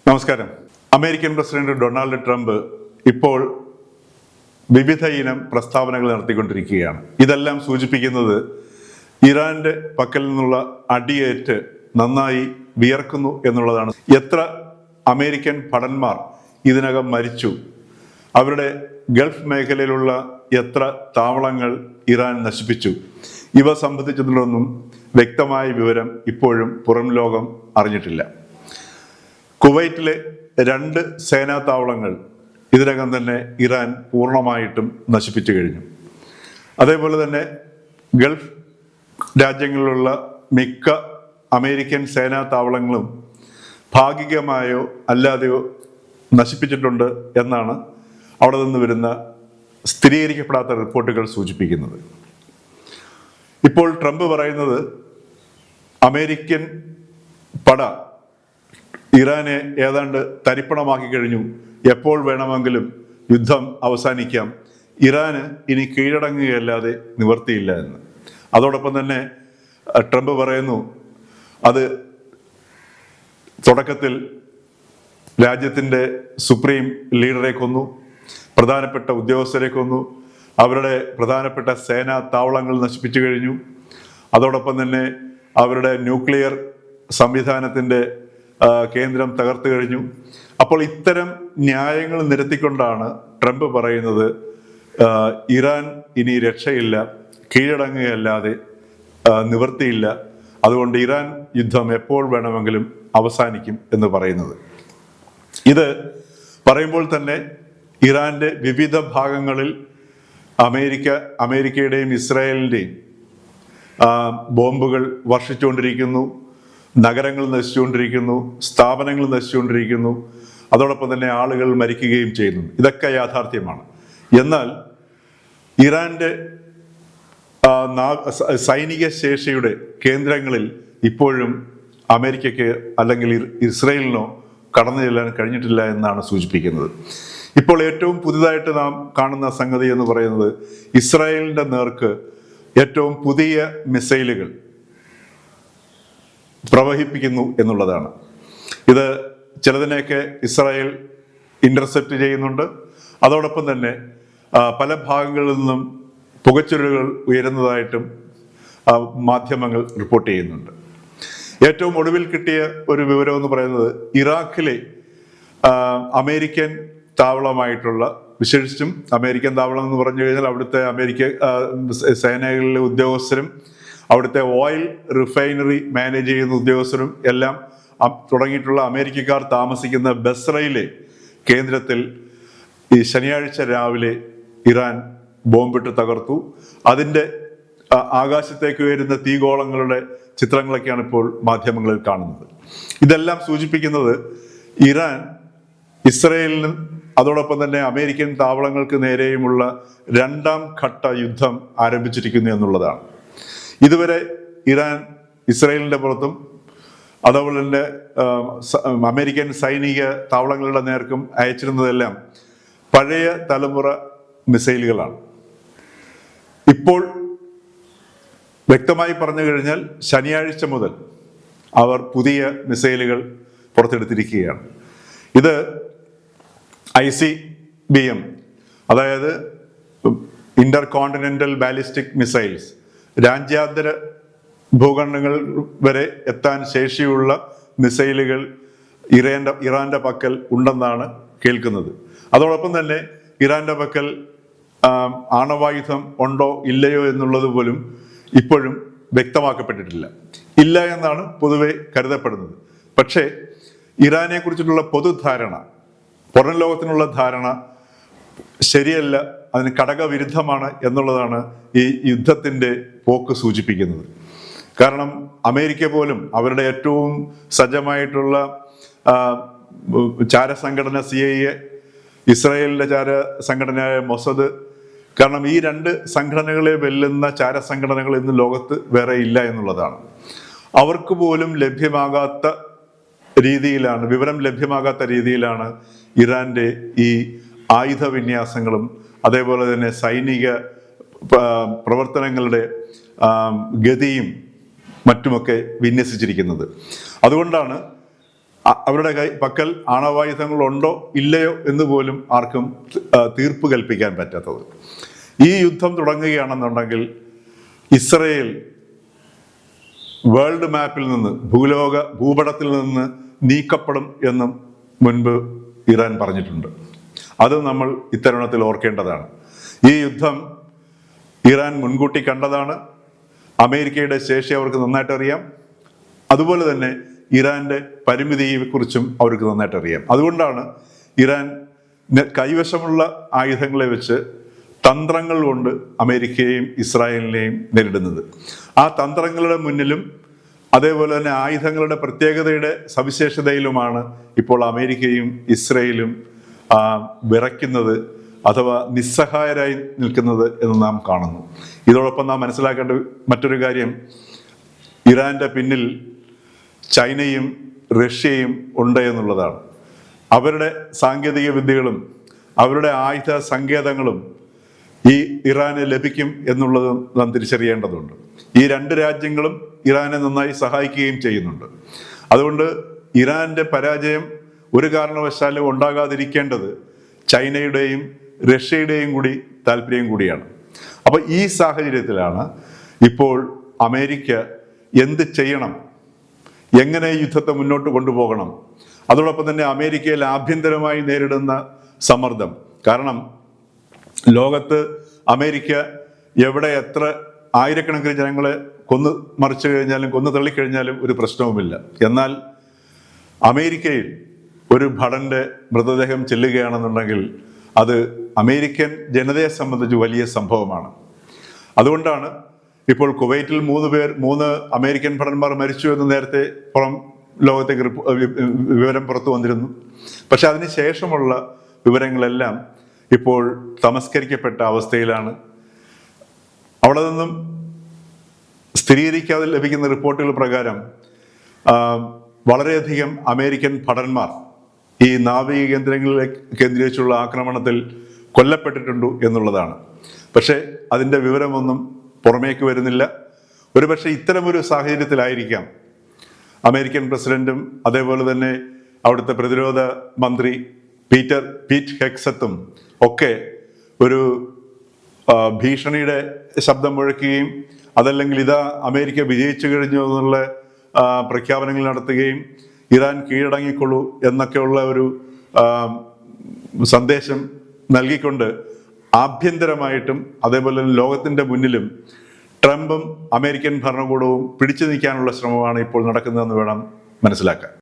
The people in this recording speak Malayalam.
നമസ്കാരം. അമേരിക്കൻ പ്രസിഡന്റ് ഡൊണാൾഡ് ട്രംപ് ഇപ്പോൾ വിവിധ ഇനം പ്രസ്താവനകൾ നടത്തിക്കൊണ്ടിരിക്കുകയാണ്. ഇതെല്ലാം സൂചിപ്പിക്കുന്നത് ഇറാന്റെ പക്കൽ നിന്നുള്ള അടിയേറ്റ് നന്നായി വിയർക്കുന്നു എന്നുള്ളതാണ്. എത്ര അമേരിക്കൻ ഭടന്മാർ ഇതിനകം മരിച്ചു, അവരുടെ ഗൾഫ് മേഖലയിലുള്ള എത്ര താവളങ്ങൾ ഇറാൻ നശിപ്പിച്ചു, ഇവ സംബന്ധിച്ചതിലൊന്നും വ്യക്തമായ വിവരം ഇപ്പോഴും പുറം ലോകം അറിഞ്ഞിട്ടില്ല. കുവൈറ്റിലെ 2 സേനാ താവളങ്ങൾ ഇതിനകം തന്നെ ഇറാൻ പൂർണ്ണമായിട്ടും നശിപ്പിച്ചു കഴിഞ്ഞു. അതേപോലെ തന്നെ ഗൾഫ് രാജ്യങ്ങളിലുള്ള മിക്ക അമേരിക്കൻ സേനാ താവളങ്ങളും ഭാഗികമായോ അല്ലാതെയോ നശിപ്പിച്ചിട്ടുണ്ട് എന്നാണ് അവിടെ നിന്ന് വരുന്ന സ്ഥിരീകരിക്കപ്പെടാത്ത റിപ്പോർട്ടുകൾ സൂചിപ്പിക്കുന്നത്. ഇപ്പോൾ ട്രംപ് പറയുന്നത് അമേരിക്കൻ പട ഇറാനെ ഏതാണ്ട് തരിപ്പണമാക്കി കഴിഞ്ഞു, എപ്പോൾ വേണമെങ്കിലും യുദ്ധം അവസാനിക്കാം, ഇറാന് ഇനി കീഴടങ്ങുകയല്ലാതെ നിവർത്തിയില്ല എന്ന്. അതോടൊപ്പം തന്നെ ട്രംപ് പറയുന്നു, അത് തുടക്കത്തിൽ രാജ്യത്തിൻ്റെ സുപ്രീം ലീഡറെ കൊന്നു, പ്രധാനപ്പെട്ട ഉദ്യോഗസ്ഥരെ കൊന്നു, അവരുടെ പ്രധാനപ്പെട്ട സേനാ താവളങ്ങൾ നശിപ്പിച്ചു കഴിഞ്ഞു, അതോടൊപ്പം തന്നെ അവരുടെ ന്യൂക്ലിയർ സംവിധാനത്തിൻ്റെ കേന്ദ്രം തകർത്തു കഴിഞ്ഞു. അപ്പോൾ ഇത്തരം ന്യായങ്ങൾ നിരത്തിക്കൊണ്ടാണ് ട്രംപ് പറയുന്നത് ഇറാൻ ഇനി രക്ഷയില്ല, കീഴടങ്ങുകയല്ലാതെ നിവർത്തിയില്ല, അതുകൊണ്ട് ഇറാൻ യുദ്ധം എപ്പോൾ വേണമെങ്കിലും അവസാനിക്കും എന്ന് പറയുന്നത്. ഇത് പറയുമ്പോൾ തന്നെ ഇറാന്റെ വിവിധ ഭാഗങ്ങളിൽ അമേരിക്കയുടെയും ഇസ്രായേലിൻ്റെയും ബോംബുകൾ വർഷിച്ചുകൊണ്ടിരിക്കുന്നു, നഗരങ്ങൾ നശിച്ചുകൊണ്ടിരിക്കുന്നു, സ്ഥാപനങ്ങൾ നശിച്ചുകൊണ്ടിരിക്കുന്നു, അതോടൊപ്പം തന്നെ ആളുകൾ മരിക്കുകയും ചെയ്യുന്നു. ഇതൊക്കെ യാഥാർത്ഥ്യമാണ്. എന്നാൽ ഇറാന്റെ സൈനിക ശേഷിയുടെ കേന്ദ്രങ്ങളിൽ ഇപ്പോഴും അമേരിക്കയ്ക്ക് അല്ലെങ്കിൽ ഇസ്രയേലിനോ കടന്നു ചെല്ലാൻ കഴിഞ്ഞിട്ടില്ല എന്നാണ് സൂചിപ്പിക്കുന്നത്. ഇപ്പോൾ ഏറ്റവും പുതിയതായിട്ട് നാം കാണുന്ന സംഗതി എന്ന് പറയുന്നത് ഇസ്രായേലിന്റെ നേർക്ക് ഏറ്റവും പുതിയ മിസൈലുകൾ പ്രവഹിപ്പിക്കുന്നു എന്നുള്ളതാണ്. ഇത് ചിലതിനെയൊക്കെ ഇസ്രായേൽ ഇന്റർസെപ്റ്റ് ചെയ്യുന്നുണ്ട്. അതോടൊപ്പം തന്നെ പല ഭാഗങ്ങളിൽ നിന്നും പുകച്ചുരുളുകൾ ഉയരുന്നതായിട്ടും മാധ്യമങ്ങൾ റിപ്പോർട്ട് ചെയ്യുന്നുണ്ട്. ഏറ്റവും ഒടുവിൽ കിട്ടിയ ഒരു വിവരം എന്ന് പറയുന്നത് ഇറാഖിലെ അമേരിക്കൻ താവളമായിട്ടുള്ള, വിശേഷിച്ചും അമേരിക്കൻ താവളം എന്ന് പറഞ്ഞു കഴിഞ്ഞാൽ അവിടുത്തെ സേനകളിലെ ഉദ്യോഗസ്ഥരും അവിടുത്തെ ഓയിൽ റിഫൈനറി മാനേജ് ചെയ്യുന്ന ഉദ്യോഗസ്ഥരും എല്ലാം തുടങ്ങിയിട്ടുള്ള അമേരിക്കക്കാർ താമസിക്കുന്ന ബസ്രയിലെ കേന്ദ്രത്തിൽ ഈ ശനിയാഴ്ച രാവിലെ ഇറാൻ ബോംബിട്ട് തകർത്തു. അതിൻ്റെ ആകാശത്തേക്ക് ഉയരുന്ന തീഗോളങ്ങളുടെ ചിത്രങ്ങളൊക്കെയാണ് ഇപ്പോൾ മാധ്യമങ്ങളിൽ കാണുന്നത്. ഇതെല്ലാം സൂചിപ്പിക്കുന്നത് ഇറാൻ ഇസ്രയേലിനും അതോടൊപ്പം തന്നെ അമേരിക്കൻ താവളങ്ങൾക്ക് നേരെയുമുള്ള 2ാം ഘട്ട യുദ്ധം ആരംഭിച്ചിരിക്കുന്നു എന്നുള്ളതാണ്. ഇതുവരെ ഇറാൻ ഇസ്രയേലിന്റെ പുറത്തും അതുപോലെ തന്നെ അമേരിക്കൻ സൈനിക താവളങ്ങളുടെ നേർക്കും അയച്ചിരുന്നതെല്ലാം പഴയ തലമുറ മിസൈലുകളാണ്. ഇപ്പോൾ വ്യക്തമായി പറഞ്ഞു കഴിഞ്ഞാൽ ശനിയാഴ്ച മുതൽ അവർ പുതിയ മിസൈലുകൾ പുറത്തെടുത്തിരിക്കുകയാണ്. ഇത് ICBM, അതായത് ഇന്റർ കോണ്ടിനെന്റൽ ബാലിസ്റ്റിക് മിസൈൽസ്, രാജ്യാന്തര ഭൂഖണ്ഡങ്ങൾ വരെ എത്താൻ ശേഷിയുള്ള മിസൈലുകൾ ഇറാന്റെ പക്കൽ ഉണ്ടെന്നാണ് കേൾക്കുന്നത്. അതോടൊപ്പം തന്നെ ഇറാന്റെ പക്കൽ ആണവായുധം ഉണ്ടോ ഇല്ലയോ എന്നുള്ളത് പോലും ഇപ്പോഴും വ്യക്തമാക്കപ്പെട്ടിട്ടില്ല. ഇല്ല എന്നാണ് പൊതുവെ കരുതപ്പെടുന്നത്. പക്ഷേ ഇറാനെ കുറിച്ചിട്ടുള്ള പൊതുധാരണ, പുറം ലോകത്തിനുള്ള ധാരണ ശരിയല്ല, അതിന് ഘടകവിരുദ്ധമാണ് എന്നുള്ളതാണ് ഈ യുദ്ധത്തിൻ്റെ പോക്ക് സൂചിപ്പിക്കുന്നത്. കാരണം അമേരിക്ക പോലും അവരുടെ ഏറ്റവും സജ്ജമായിട്ടുള്ള ചാരസംഘടന CIA, ഇസ്രായേലിൻ്റെ ചാരസംഘടനയായ മൊസദ്, കാരണം ഈ 2 സംഘടനകളെ വെല്ലുന്ന ചാരസംഘടനകൾ ഇന്ന് ലോകത്ത് വേറെ ഇല്ല എന്നുള്ളതാണ്. അവർക്ക് പോലും ലഭ്യമാകാത്ത രീതിയിലാണ്, വിവരം ലഭ്യമാകാത്ത രീതിയിലാണ് ഇറാന്റെ ഈ ആയുധ വിന്യാസങ്ങളും അതേപോലെ തന്നെ സൈനിക പ്രവർത്തനങ്ങളുടെ ഗതിയും മറ്റുമൊക്കെ വിന്യസിച്ചിരിക്കുന്നത്. അതുകൊണ്ടാണ് അവരുടെ പക്കൽ ആണവായുധങ്ങളുണ്ടോ ഇല്ലയോ എന്ന് പോലും ആർക്കും തീർപ്പ് കൽപ്പിക്കാൻ പറ്റാത്തത്. ഈ യുദ്ധം തുടങ്ങുകയാണെന്നുണ്ടെങ്കിൽ ഇസ്രയേൽ വേൾഡ് മാപ്പിൽ നിന്ന്, ഭൂപടത്തിൽ നിന്ന് നീക്കപ്പെടും എന്നും മുൻപ് ഇറാൻ പറഞ്ഞിട്ടുണ്ട്. അത് നമ്മൾ ഇത്തരുണത്തിൽ ഓർക്കേണ്ടതാണ്. ഈ യുദ്ധം ഇറാൻ മുൻകൂട്ടി കണ്ടതാണ്. അമേരിക്കയുടെ ശേഷി അവർക്ക് നന്നായിട്ട് അറിയാം. അതുപോലെ തന്നെ ഇറാന്റെ പരിമിതിയെക്കുറിച്ചും അവർക്ക് നന്നായിട്ട് അറിയാം. അതുകൊണ്ടാണ് ഇറാൻ കൈവശമുള്ള ആയുധങ്ങളെ വെച്ച് തന്ത്രങ്ങൾ കൊണ്ട് അമേരിക്കയെയും ഇസ്രായേലിനെയും നേരിടുന്നത്. ആ തന്ത്രങ്ങളുടെ മുന്നിലും അതേപോലെ തന്നെ ആയുധങ്ങളുടെ പ്രത്യേകതയുടെ സവിശേഷതയിലുമാണ് ഇപ്പോൾ അമേരിക്കയും ഇസ്രായേലും വിറയ്ക്കുന്നത് അഥവാ നിസ്സഹായരായി നിൽക്കുന്നത് എന്ന് നാം കാണുന്നു. ഇതോടൊപ്പം നാം മനസ്സിലാക്കേണ്ട മറ്റൊരു കാര്യം, ഇറാന്റെ പിന്നിൽ ചൈനയും റഷ്യയും ഉണ്ട് എന്നുള്ളതാണ്. അവരുടെ സാങ്കേതിക വിദ്യകളും അവരുടെ ആയുധ സങ്കേതങ്ങളും ഈ ഇറാന് ലഭിക്കും എന്നുള്ളത് നാം തിരിച്ചറിയേണ്ടതുണ്ട്. ഈ രണ്ട് രാജ്യങ്ങളും ഇറാനെ നന്നായി സഹായിക്കുകയും ചെയ്യുന്നുണ്ട്. അതുകൊണ്ട് ഇറാന്റെ പരാജയം ഒരു കാരണവശാലും ഉണ്ടാകാതിരിക്കേണ്ടത് ചൈനയുടെയും റഷ്യയുടെയും കൂടി താല്പര്യം കൂടിയാണ്. അപ്പോൾ ഈ സാഹചര്യത്തിലാണ് ഇപ്പോൾ അമേരിക്ക എന്ത് ചെയ്യണം, എങ്ങനെ യുദ്ധത്തെ മുന്നോട്ട് കൊണ്ടുപോകണം, അതോടൊപ്പം തന്നെ അമേരിക്കയിൽ ആഭ്യന്തരമായി നേരിടുന്ന സമ്മർദ്ദം. കാരണം ലോകത്ത് അമേരിക്ക എവിടെ എത്ര ആയിരക്കണക്കിന് ജനങ്ങളെ കൊന്നു മറിച്ചു കഴിഞ്ഞാലും കൊന്നു തള്ളിക്കഴിഞ്ഞാലും ഒരു പ്രശ്നവുമില്ല. എന്നാൽ അമേരിക്കയിൽ ഒരു ഭടന്റെ മൃതദേഹം ചെല്ലുകയാണെന്നുണ്ടെങ്കിൽ അത് അമേരിക്കൻ ജനതയെ സംബന്ധിച്ച് വലിയ സംഭവമാണ്. അതുകൊണ്ടാണ് ഇപ്പോൾ കുവൈറ്റിൽ 3 അമേരിക്കൻ ഭടന്മാർ മരിച്ചു എന്ന് നേരത്തെ പുറം ലോകത്തേക്ക് വിവരം പുറത്തു വന്നിരുന്നു. പക്ഷെ അതിനുശേഷമുള്ള വിവരങ്ങളെല്ലാം ഇപ്പോൾ തമസ്കരിക്കപ്പെട്ട അവസ്ഥയിലാണ്. അവിടെ നിന്നും സ്ഥിരീകരിക്കാതെ ലഭിക്കുന്ന റിപ്പോർട്ടുകൾ പ്രകാരം വളരെയധികം അമേരിക്കൻ ഭടന്മാർ ഈ നാവിക കേന്ദ്രങ്ങളെ കേന്ദ്രീകരിച്ചുള്ള ആക്രമണത്തിൽ കൊല്ലപ്പെട്ടിട്ടുണ്ട് എന്നുള്ളതാണ്. പക്ഷേ അതിൻ്റെ വിവരമൊന്നും പുറമേക്ക് വരുന്നില്ല. ഒരുപക്ഷെ ഇത്തരമൊരു സാഹചര്യത്തിലായിരിക്കാം അമേരിക്കൻ പ്രസിഡന്റും അതേപോലെ തന്നെ അവിടുത്തെ പ്രതിരോധ മന്ത്രി പീറ്റ് ഹെക്സത്തും ഒക്കെ ഒരു ഭീഷണിയുടെ ശബ്ദം മുഴക്കുകയും അതല്ലെങ്കിൽ ഇതാ അമേരിക്ക വിജയിച്ചു കഴിഞ്ഞു എന്നുള്ള പ്രഖ്യാപനങ്ങൾ നടത്തുകയും ഇറാൻ കീഴടങ്ങിക്കൊള്ളൂ എന്നൊക്കെയുള്ള ഒരു സന്ദേശം നൽകിക്കൊണ്ട് ആഭ്യന്തരമായിട്ടും അതേപോലെ ലോകത്തിൻ്റെ മുന്നിലും ട്രംപും അമേരിക്കൻ ഭരണകൂടവും പിടിച്ചു നിൽക്കാനുള്ള ശ്രമമാണ് ഇപ്പോൾ നടക്കുന്നതെന്ന് വേണം മനസ്സിലാക്കാൻ.